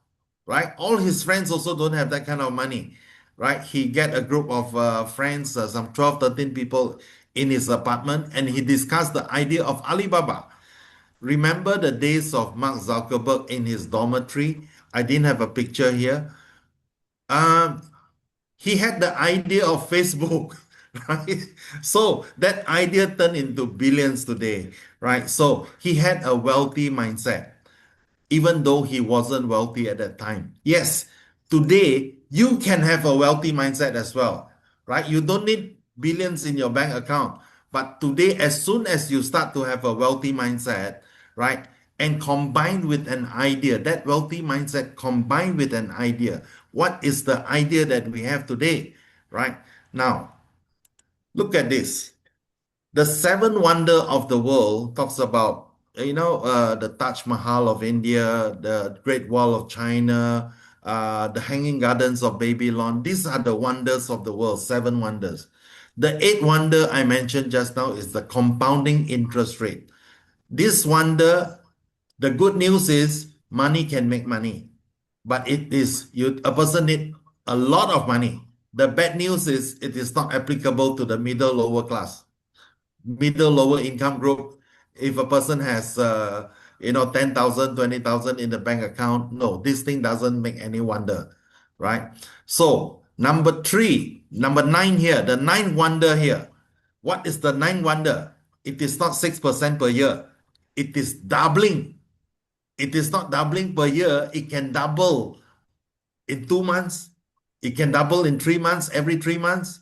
right? All his friends also don't have that kind of money, right? He get a group of friends, some 12, 13 people in his apartment, and he discussed the idea of Alibaba. Remember the days of Mark Zuckerberg in his dormitory? I didn't have a picture here. Um, he had the idea of Facebook, right? So that idea turned into billions today, right? So he had a wealthy mindset, even though he wasn't wealthy at that time. Yes, today you can have a wealthy mindset as well, right? You don't need billions in your bank account. But today, as soon as you start to have a wealthy mindset, right, and combined with an idea, that wealthy mindset combined with an idea, what is the idea that we have today, right? Now, look at this. The seven wonder of the world talks about, the Taj Mahal of India, the Great Wall of China, the Hanging Gardens of Babylon. These are the wonders of the world, seven wonders. The eighth wonder I mentioned just now is the compounding interest rate. This wonder, the good news is money can make money, but a person need a lot of money. The bad news is it is not applicable to the middle lower class, middle lower income group. If a person has 10,000, 20,000 in the bank account, no, this thing doesn't make any wonder, right? So number nine here, the nine wonder here. What is the nine wonder? It is not 6% per year. It is doubling. It is not doubling per year. It can double in 2 months. It can double in 3 months, every 3 months.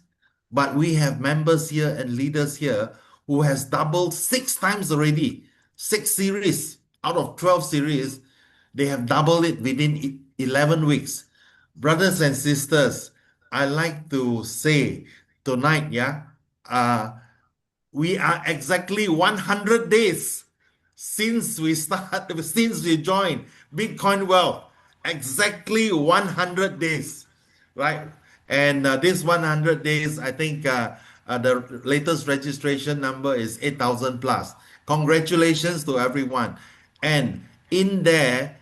But we have members here and leaders here who has doubled 6 times already. 6 series out of 12 series, they have doubled it within 11 weeks. Brothers and sisters, I like to say tonight, yeah, we are exactly 100 days since we joined Bitcoin Wealth. Exactly 100 days, right? And this 100 days, I think the latest registration number is 8,000 plus. Congratulations to everyone. And in there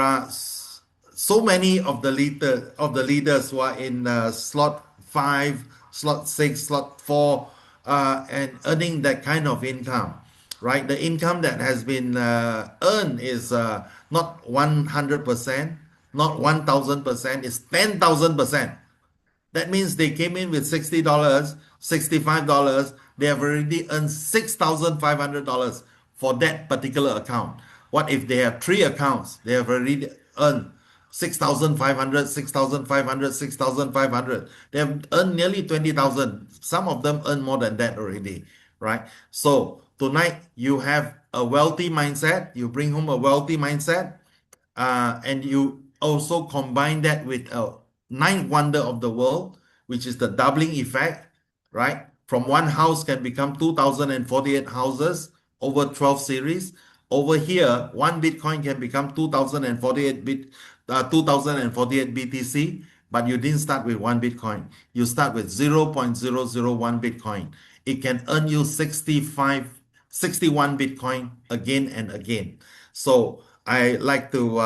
are so many of the leaders who are in slot 5, slot 6, slot 4, and earning that kind of income, right? The income that has been earned is not 100%, not 1,000%, it's 10,000%. That means they came in with $60, $65. They have already earned $6,500 for that particular account. What if they have three accounts? They have already earned 6,500, 6,500, 6,500. They have earned nearly 20,000. Some of them earn more than that already, right? So tonight you have a wealthy mindset. You bring home a wealthy mindset, and you also combine that with a ninth wonder of the world, which is the doubling effect, right? From one house can become 2,048 houses over 12 series. Over here, one Bitcoin can become 2,048 BTC, but you didn't start with one Bitcoin. You start with 0.001 Bitcoin. It can earn you 61 Bitcoin again and again. So I like to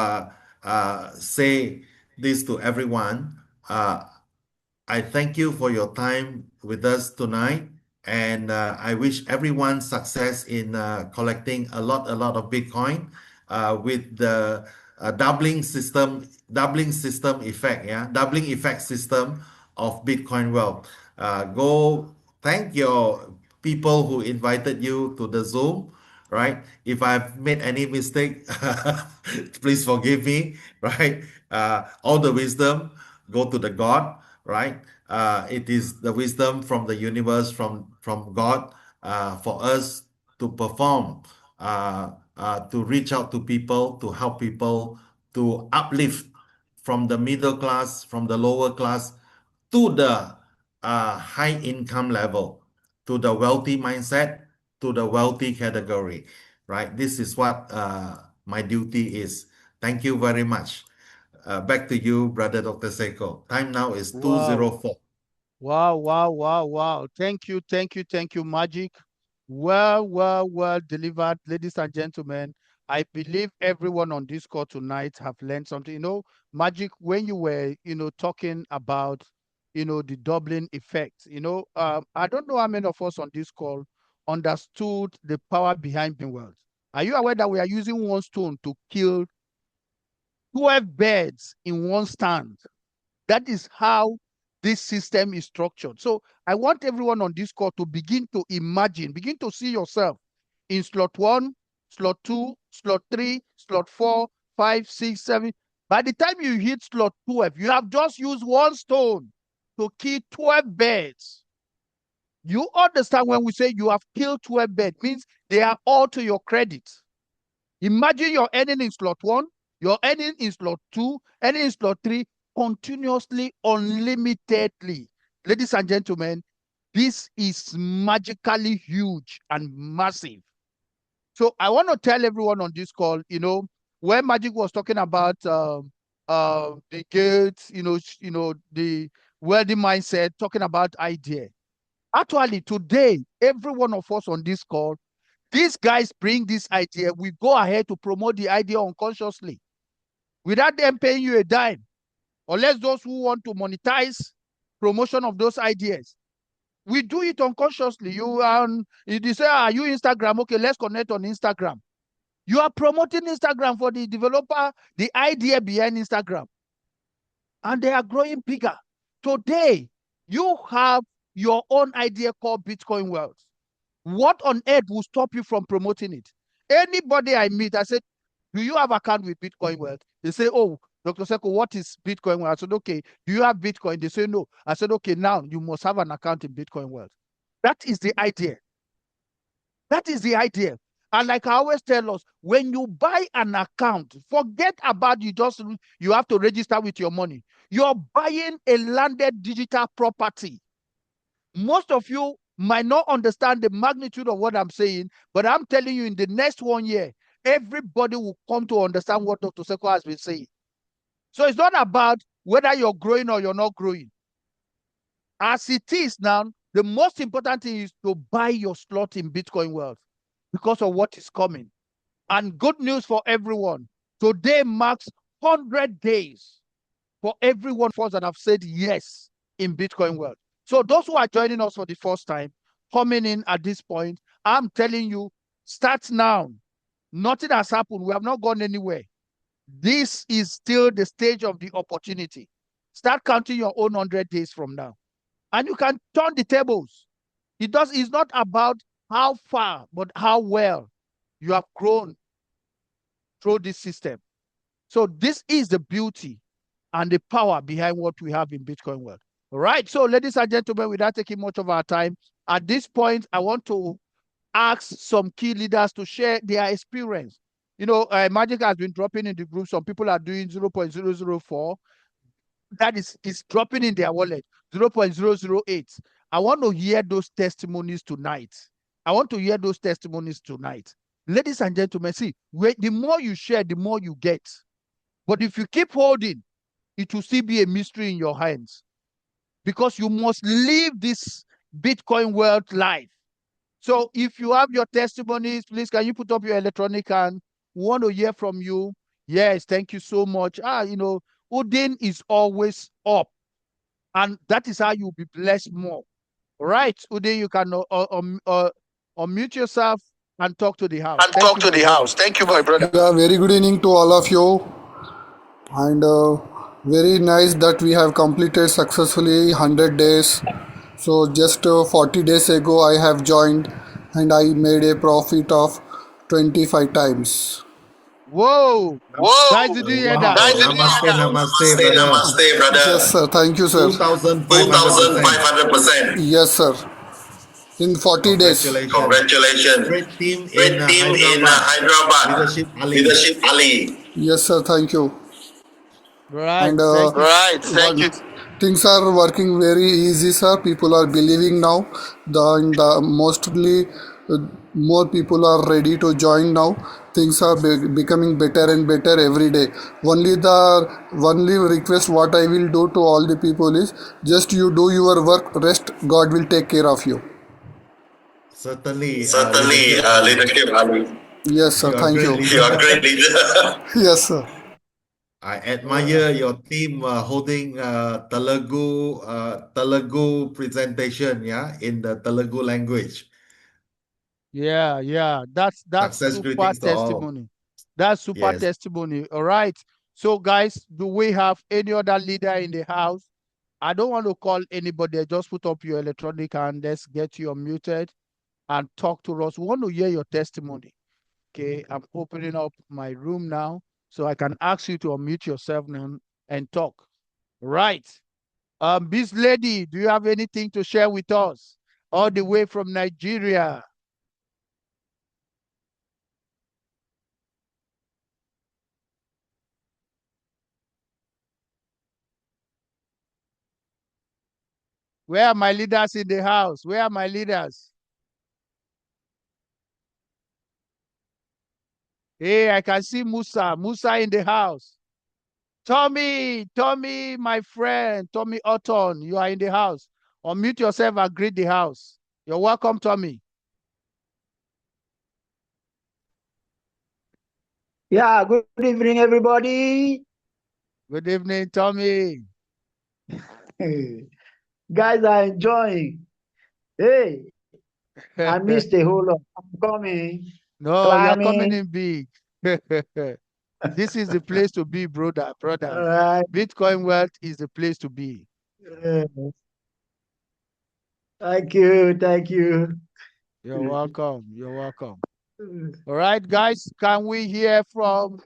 say this to everyone. I thank you for your time with us tonight, and I wish everyone success in collecting a lot of Bitcoin with the doubling system effect, yeah, doubling effect system of Bitcoin wealth. Go thank your people who invited you to the Zoom, right? If I've made any mistake, please forgive me, right? All the wisdom go to the God, right? It is the wisdom from the universe, from God, for us to perform, to reach out to people, to help people, to uplift from the middle class, from the lower class to the high income level, to the wealthy mindset, to the wealthy category, right? This is what my duty is. Thank you very much. Back to you, Brother Dr. Seiko. Time now is Wow. 2:04. Wow, wow, wow, wow. Thank you, thank you, thank you, Magic. Well delivered, ladies and gentlemen. I believe everyone on this call tonight have learned something. Magic, when you were, talking about, the doubling effect, I don't know how many of us on this call understood the power behind being wealth. Are you aware that we are using one stone to kill 12 birds in one stand? That is how this system is structured. So I want everyone on this call to begin to imagine, begin to see yourself in slot 1, slot 2, slot 3, slot 4, 5, 6, 7. By the time you hit slot 12, you have just used one stone to kill 12 birds. You understand when we say you have killed 12 birds, means they are all to your credit. Imagine you're earning in slot 1, you're earning in slot 2, earning in slot 3, continuously, unlimitedly. Ladies and gentlemen, this is magically huge and massive. So I want to tell everyone on this call, where Magic was talking about the gates, the wealthy mindset, talking about idea. Actually, today, every one of us on this call, These guys bring this idea. We go ahead to promote the idea unconsciously without them paying you a dime, unless those who want to monetize promotion of those ideas. We do it unconsciously. You say, are you Instagram? Okay, let's connect on Instagram. You are promoting Instagram for the developer, the idea behind Instagram. And they are growing bigger. Today, you have your own idea called Bitcoin Wealth. What on earth will stop you from promoting it? Anybody I meet, I said, do you have account with Bitcoin Wealth? They say, oh, Dr. Seko, what is Bitcoin Wealth? I said, okay, do you have Bitcoin? They say, no. I said, okay, now you must have an account in Bitcoin Wealth. That is the idea. That is the idea. And like I always tell us, when you buy an account, forget about you have to register with your money. You're buying a landed digital property. Most of you might not understand the magnitude of what I'm saying, but I'm telling you, in the next 1 year, everybody will come to understand what Dr. Seko has been saying. So it's not about whether you're growing or you're not growing. As it is now, the most important thing is to buy your slot in Bitcoin Wealth because of what is coming. And good news for everyone. Today marks 100 days for everyone of us that have said yes in Bitcoin Wealth. So those who are joining us for the first time, coming in at this point, I'm telling you, start now. Nothing has happened. We have not gone anywhere. This is still the stage of the opportunity. Start counting your own 100 days from now. And you can turn the tables. It's not about how far, but how well you have grown through this system. So this is the beauty and the power behind what we have in Bitcoin World. All right. So, ladies and gentlemen, without taking much of our time, at this point, I want to ask some key leaders to share their experience. Magic has been dropping in the group. Some people are doing 0.004. That is dropping in their wallet, 0.008. I want to hear those testimonies tonight. I want to hear those testimonies tonight. Ladies and gentlemen, see, the more you share, the more you get. But if you keep holding, it will still be a mystery in your hands, because you must live this Bitcoin world life. So if you have your testimonies, please, can you put up your electronic hand? We want to hear from you. Yes, thank you so much. Udin is always up, and that is how you'll be blessed more. Right, Udin, you can unmute yourself and talk to the house. And talk to the house. Thank you, my brother. Yeah, very good evening to all of you, and very nice that we have completed successfully 100 days. So just 40 days ago I have joined and I made a profit of 25 times. Whoa! Whoa! Guys, did you hear Wow. that? Namaste, namaste, brother. Namaste, brother. Yes, sir. Thank you, sir. 2,500%. 2,500%. Yes, sir. In 40 days. Congratulations. Great team in Hyderabad. Hyderabad. Leadership Ali. Yes, sir. Thank you. Right. And Thank you. Right. Thank you. things are working very easy, sir. People are believing now. Mostly more people are ready to join now. Things are becoming better and better every day. Only request what I will do to all the people is just you do your work. Rest God will take care of you. Certainly, Leadership Ali. Yes, sir. Thank you. You are a great leader. Yes, sir. I admire your team holding Telugu presentation, in the Telugu language. Yeah. That's Success super greetings to all. testimony. That's super Yes. testimony. All right. So, guys, do we have any other leader in the house? I don't want to call anybody. Just put up your electronic and let's get you unmuted and talk to us. We want to hear your testimony. Okay, I'm opening up my room now so I can ask you to unmute yourself now and talk. Right. This lady, do you have anything to share with us? All the way from Nigeria. Where are my leaders in the house? Where are my leaders? Hey, I can see Musa. Musa in the house. Tommy, my friend, Tommy Otton, you are in the house. Unmute yourself and greet the house. You're welcome, Tommy. Yeah, good evening, everybody. Good evening, Tommy. Guys are enjoying. Hey, I missed a whole lot. I'm coming, No, you are coming climbing. in big. This is the place to be, brothers. All right. Bitcoin wealth is the place to be. Thank you. Thank you. You're welcome. You're welcome. All right, guys, can we hear from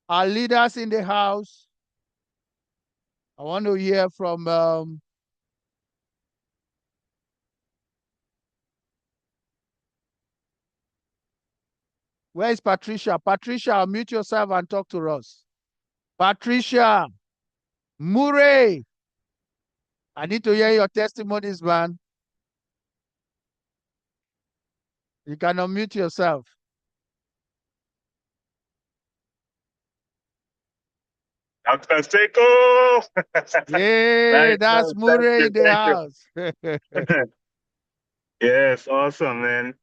our leaders in the house? I want to hear from where is Patricia? Patricia, unmute yourself and talk to us. Patricia, Murray, I need to hear your testimonies, man. You can unmute yourself. Dr. Seiko. Hey, that's Murray in the Thank house. you. Yes, awesome, man.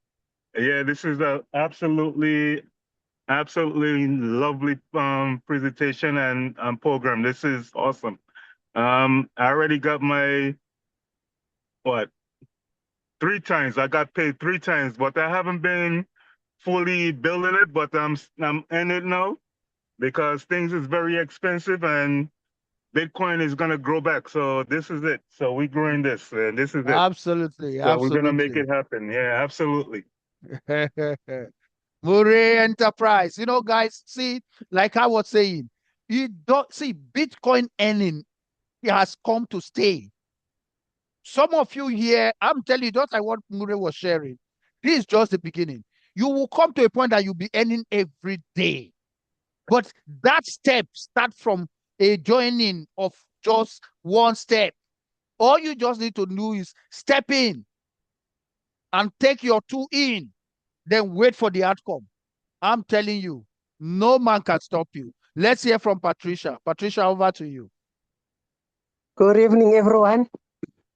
Yeah, this is a absolutely lovely presentation and program. This is awesome. I already got my what 3 times. I got paid 3 times, but I haven't been fully building it. But I'm in it now because things is very expensive and Bitcoin is gonna grow back. So this is it. So we're growing this, and this is it. Absolutely, So we're gonna make absolutely. it happen. Yeah, absolutely. Murray Enterprise. You know, guys, see, like I was saying, you don't see Bitcoin earning, it has come to stay. Some of you here, I'm telling you, just like what Murray was sharing, this is just the beginning. You will come to a point that you'll be earning every day. But that step start from a joining of just one step. All you just need to do is step in and take your two in, then wait for the outcome. I'm telling you, no man can stop you. Let's hear from Patricia. Patricia, over to you. Good evening, everyone.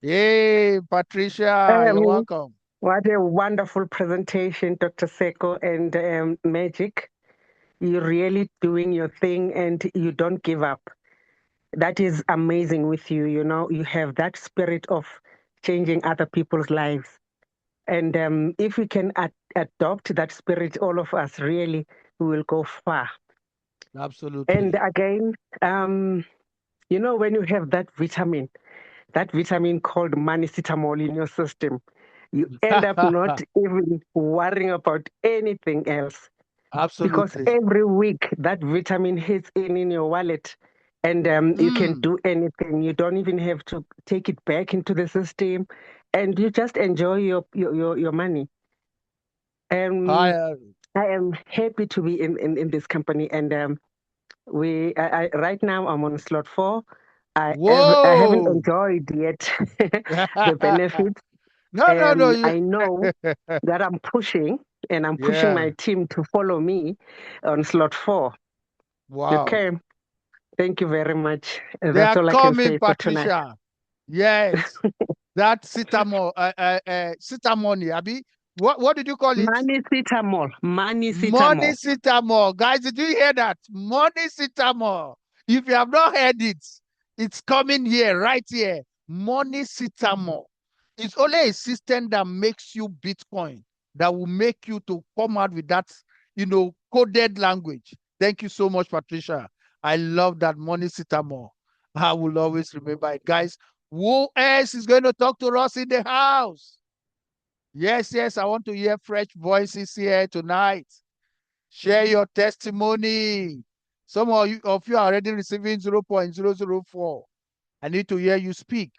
Hey, Patricia, you're welcome. What a wonderful presentation, Dr. Seiko and Magic. You're really doing your thing and you don't give up. That is amazing with you. You know, you have that spirit of changing other people's lives. And if we can adopt that spirit, all of us really, we will go far. Absolutely. And again, you know, when you have that vitamin called manicetamol in your system, you end up not even worrying about anything else. Absolutely. Because every week that vitamin hits in your wallet and you can do anything. You don't even have to take it back into the system and you just enjoy your money. I am happy to be in this company and right now I'm on slot 4. I haven't enjoyed yet the benefits. No. I know that I'm pushing and I'm pushing my team to follow me on slot 4. Wow. Okay. Thank you very much. They That's are all I can coming, say for tonight. Patricia. Yes. That Citamoni, Abi. What did you call it? Manicetamol. Manicetamol. Guys, did you hear that? Manicetamol. If you have not heard it, it's coming here, right here. Manicetamol. It's only a system that makes you Bitcoin, that will make you to come out with that, coded language. Thank you so much, Patricia. I love that Manicetamol. I will always remember it. Guys, who else is going to talk to us in the house? Yes, I want to hear fresh voices here tonight. Share your testimony. Some of you are already receiving 0.004. I need to hear you speak.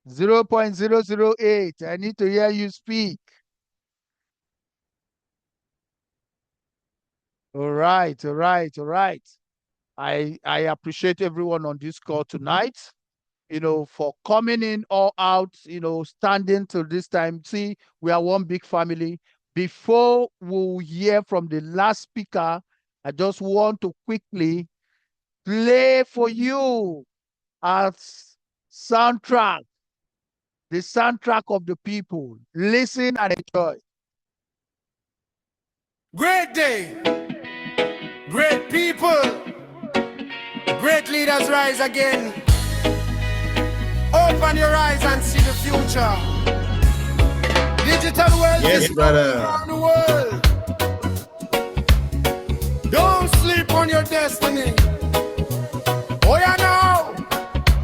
0.008. I need to hear you speak. All right. I appreciate everyone on this call tonight, for coming in or out, standing till this time. See, we are one big family. Before we hear from the last speaker, I just want to quickly play for you as soundtrack, the soundtrack of the people. Listen and enjoy. Great day. people, great leaders rise again. Open your eyes and see the future. Digital wealth Yes, is brother. around the world. Don't sleep on your destiny. Oh yeah, now,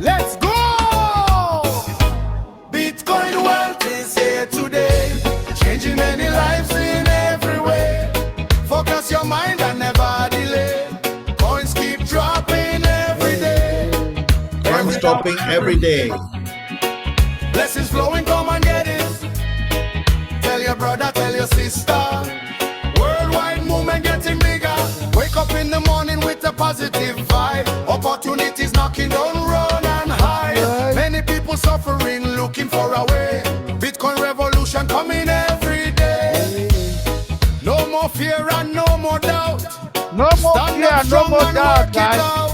let's go. Bitcoin wealth is here today, changing many lives in every way. Focus your mind and never delay. Coins keep dropping every day. Crime stopping every day. Blessings flowing, come and get it. Tell your brother, tell your sister. Worldwide movement getting bigger. Wake up in the morning with a positive vibe. Opportunities knocking, don't run and hide. Many people suffering, looking for a way. Bitcoin revolution coming every day. No more fear and no more doubt. No more Stand fear, up no strong more and doubt, work it guys. out.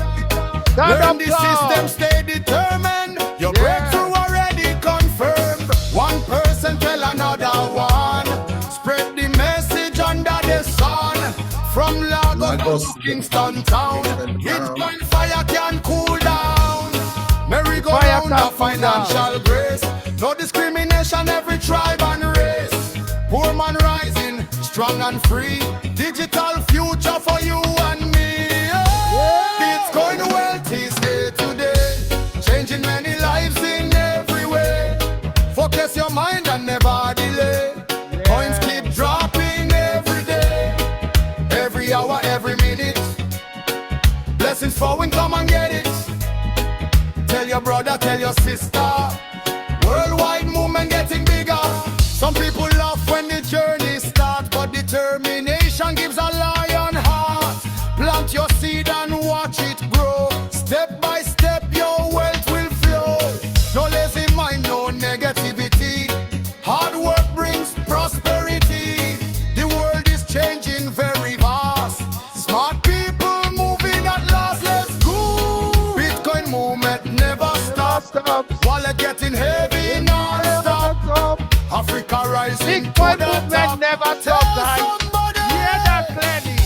Stand Learn up the tall. system, stay determined. Your Yeah. breakthrough already confirmed. One person tell another one. Spread the message under the sun. From Lagos Lagos to Kingston town. Kingston town. Bitcoin fire can cool down. Merry go Fire round can of cool financial grace. No discrimination, every tribe and race. Poor man rising, strong and free. Digital future for you and me. Bitcoin wealth is here today, changing many lives in every way. Focus your mind and never delay. Coins keep dropping every day, every hour, every minute. Blessings flowing, come and get it. Tell your brother, tell your sister. Worldwide movement getting bigger. Some people laugh when the journey starts, but determination gives a lion heart. Plant your seed and watch it grow. Step by step, your wealth will flow. No lazy mind, no negativity. Hard work brings prosperity. The world is changing very fast. Smart people moving at last. Let's go. Bitcoin movement never stops. Wallet getting heavy non-stop. Africa rising Bitcoin to the movement top. never Tell stops, guys. somebody. Hear that clearly.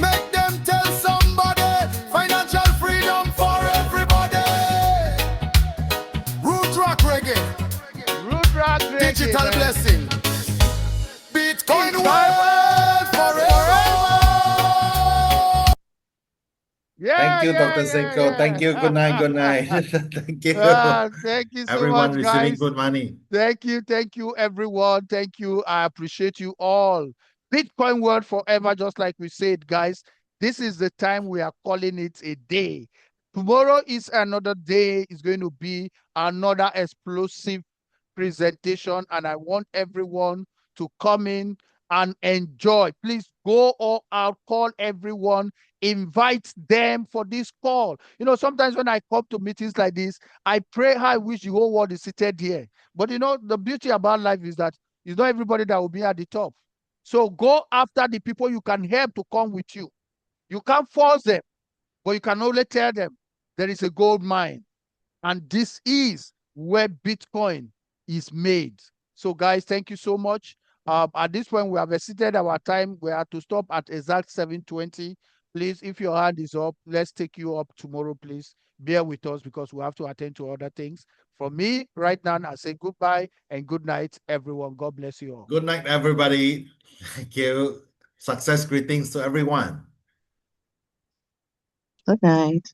Make them tell somebody. Financial freedom for everybody. Root rock reggae. Root rock reggae, Digital man. blessing. Bitcoin wealth forever. Yeah, Thank you, yeah, Dr. yeah, Seiko. yeah. Thank you. Good night. Good night. Thank you. Thank you so Everyone much, receiving guys. good money. Thank you, everyone. Thank you. I appreciate you all. Bitcoin world forever, just like we said, guys. This is the time we are calling it a day. Tomorrow is another day. It's going to be another explosive presentation, and I want everyone to come in and enjoy. Please go all out, call everyone, invite them for this call. You know, sometimes when I come to meetings like this, I pray how I wish the whole world is seated here. But you know, the beauty about life is that it's not everybody that will be at the top. So go after the people you can help to come with you. You can't force them, but you can only tell them there is a gold mine. And this is where Bitcoin is made. So guys, thank you so much. At this point, we have exceeded our time. We have to stop at exact 7:20. Please, if your hand is up, let's take you up tomorrow, please. Bear with us because we have to attend to other things. From me, right now, I say goodbye and good night, everyone. God bless you all. Good night, everybody. Thank you. Success greetings to everyone. Good night.